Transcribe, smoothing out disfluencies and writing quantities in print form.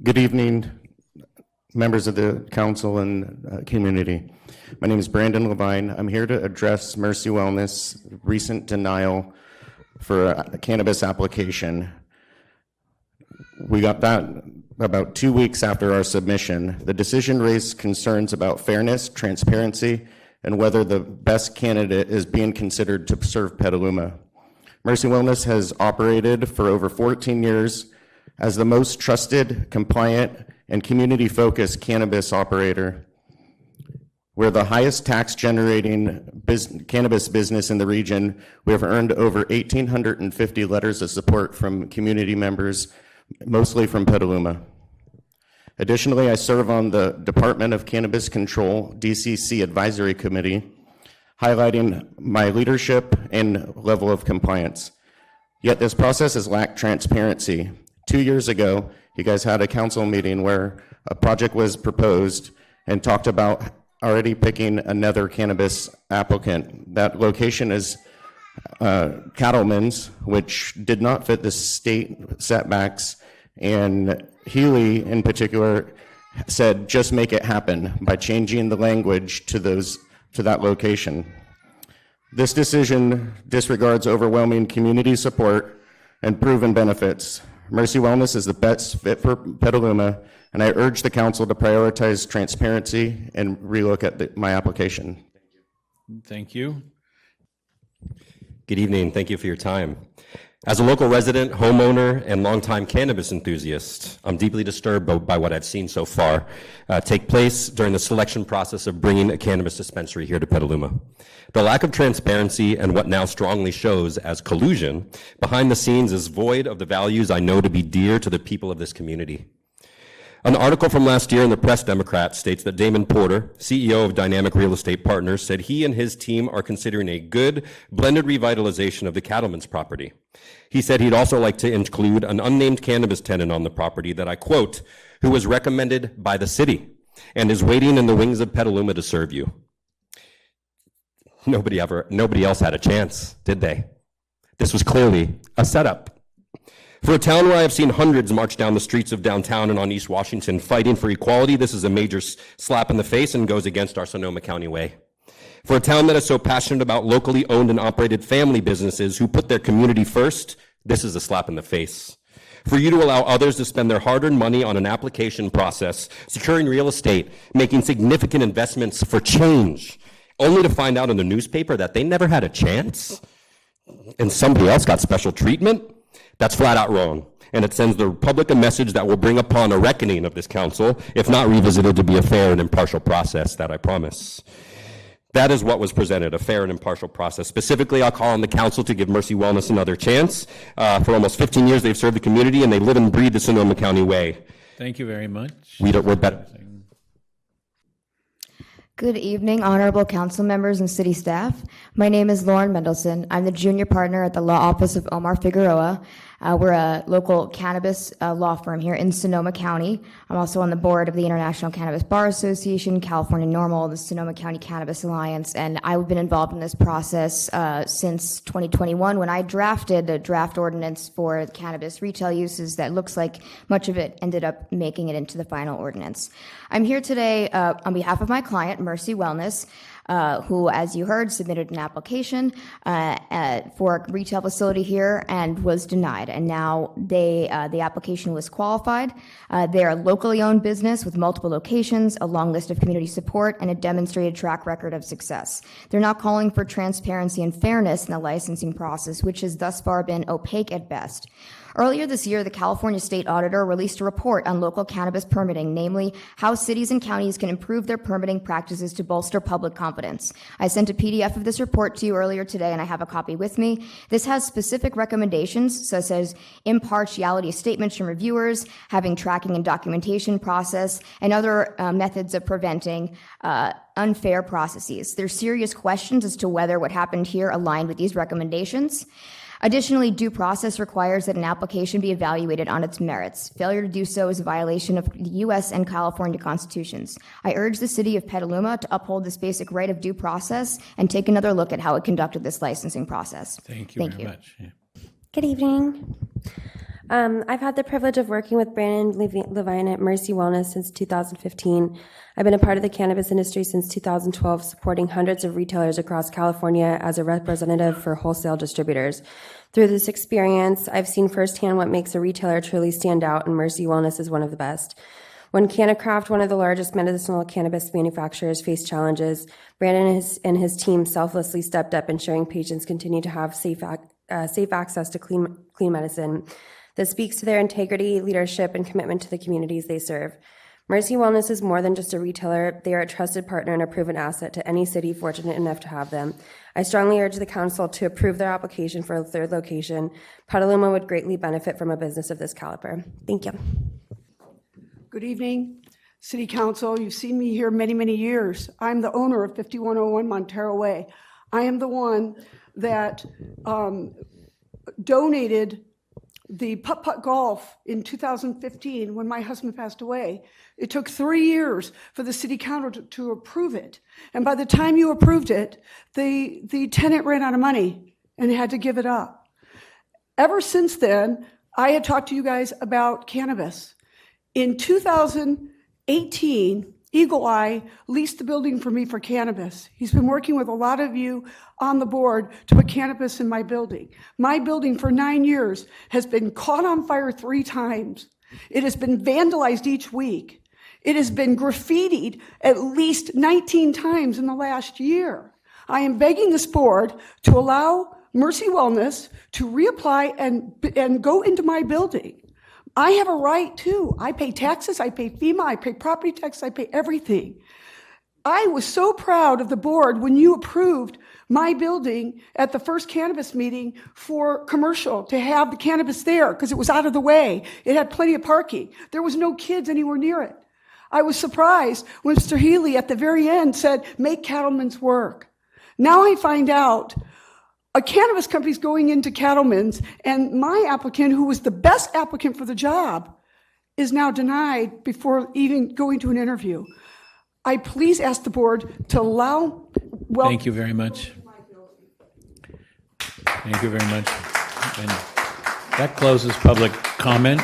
Good evening, members of the council and community. My name is Brandon Levine. I'm here to address Mercy Wellness' recent denial for a cannabis application. We got that about 2 weeks after our submission. The decision raised concerns about fairness, transparency, and whether the best candidate is being considered to serve Petaluma. Mercy Wellness has operated for over 14 years as the most trusted, compliant, and community-focused cannabis operator. We're the highest tax-generating cannabis business in the region. We have earned over 1,850 letters of support from community members, mostly from Petaluma. Additionally, I serve on the Department of Cannabis Control, DCC Advisory Committee, highlighting my leadership and level of compliance. Yet this process has lacked transparency. 2 years ago, you guys had a council meeting where a project was proposed and talked about already picking another cannabis applicant. That location is Cattleman's, which did not fit the state setbacks, and Healy in particular said just make it happen by changing the language to that location. This decision disregards overwhelming community support and proven benefits. Mercy Wellness is the best fit for Petaluma, and I urge the council to prioritize transparency and relook at my application. Thank you. Good evening. Thank you for your time. As a local resident, homeowner, and longtime cannabis enthusiast, I'm deeply disturbed by what I've seen so far take place during the selection process of bringing a cannabis dispensary here to Petaluma. The lack of transparency and what now strongly shows as collusion behind the scenes is void of the values I know to be dear to the people of this community. An article from last year in the Press Democrat states that Damon Porter, CEO of Dynamic Real Estate Partners, said he and his team are considering a good blended revitalization of the Cattleman's property. He said he'd also like to include an unnamed cannabis tenant on the property that, I quote, who was recommended by the city and is waiting in the wings of Petaluma to serve you. Nobody else had a chance, did they? This was clearly a setup. For a town where I have seen hundreds march down the streets of downtown and on East Washington fighting for equality, this is a major slap in the face and goes against our Sonoma County way. For a town that is so passionate about locally owned and operated family businesses who put their community first, this is a slap in the face. For you to allow others to spend their hard-earned money on an application process, securing real estate, making significant investments for change, only to find out in the newspaper that they never had a chance and somebody else got special treatment, that's flat out wrong. And it sends the public a message that will bring upon a reckoning of this council, if not revisited to be a fair and impartial process that I promise. That is what was presented, a fair and impartial process. Specifically, I'll call on the council to give Mercy Wellness another chance. For almost 15 years, they've served the community and they live and breathe the Sonoma County way. Thank you very much. We're better. Good evening, honorable council members and city staff. My name is Lauren Mendelson. I'm the junior partner at the law office of Omar Figueroa. We're a local cannabis law firm here in Sonoma County. I'm also on the board of the International Cannabis Bar Association, California NORML, the Sonoma County Cannabis Alliance, and I've been involved in this process since 2021 when I drafted a draft ordinance for cannabis retail uses that looks like much of it ended up making it into the final ordinance. I'm here today on behalf of my client, Mercy Wellness, who, as you heard, submitted an application for a retail facility here and was denied. And now the application was qualified. They're a locally owned business with multiple locations, a long list of community support, and a demonstrated track record of success. They're now calling for transparency and fairness in the licensing process, which has thus far been opaque at best. Earlier this year, the California State Auditor released a report on local cannabis permitting, namely how cities and counties can improve their permitting practices to bolster public confidence. I sent a PDF of this report to you earlier today, and I have a copy with me. This has specific recommendations, such as impartiality statements from reviewers, having tracking and documentation process, and other methods of preventing unfair processes. There's serious questions as to whether what happened here aligned with these recommendations. Additionally, due process requires that an application be evaluated on its merits. Failure to do so is a violation of the U.S. and California constitutions. I urge the city of Petaluma to uphold this basic right of due process and take another look at how it conducted this licensing process. Thank you very much. Yeah. Good evening. I've had the privilege of working with Brandon Levine at Mercy Wellness since 2015. I've been a part of the cannabis industry since 2012, supporting hundreds of retailers across California as a representative for wholesale distributors. Through this experience, I've seen firsthand what makes a retailer truly stand out, and Mercy Wellness is one of the best. When CannaCraft, one of the largest medicinal cannabis manufacturers, faced challenges, Brandon and his team selflessly stepped up, ensuring patients continue to have safe access to clean medicine. This speaks to their integrity, leadership, and commitment to the communities they serve. Mercy Wellness is more than just a retailer. They are a trusted partner and a proven asset to any city fortunate enough to have them. I strongly urge the council to approve their application for a third location. Petaluma would greatly benefit from a business of this caliber. Thank you. Good evening, City Council. You've seen me here many, many years. I'm the owner of 5101 Montero Way. I am the one that donated the putt-putt golf in 2015 when my husband passed away. It took 3 years for the City Council to approve it. And by the time you approved it, the tenant ran out of money and had to give it up. Ever since then, I had talked to you guys about cannabis. In 2018, Eagle Eye leased the building for me for cannabis. He's been working with a lot of you on the board to put cannabis in my building. My building for 9 years has been caught on fire 3 times. It has been vandalized each week. It has been graffitied at least 19 times in the last year. I am begging this board to allow Mercy Wellness to reapply and go into my building. I have a right too. I pay taxes, I pay FEMA, I pay property tax, I pay everything. I was so proud of the board when you approved my building at the first cannabis meeting for commercial to have the cannabis there because it was out of the way. It had plenty of parking. There was no kids anywhere near it. I was surprised when Mr. Healy at the very end said, make cattlemen's work. Now I find out a cannabis company's going into Cattleman's, and my applicant, who was the best applicant for the job, is now denied before even going to an interview. I please ask the board to allow. Well, Thank you very much. Thank you very much. And that closes public comment.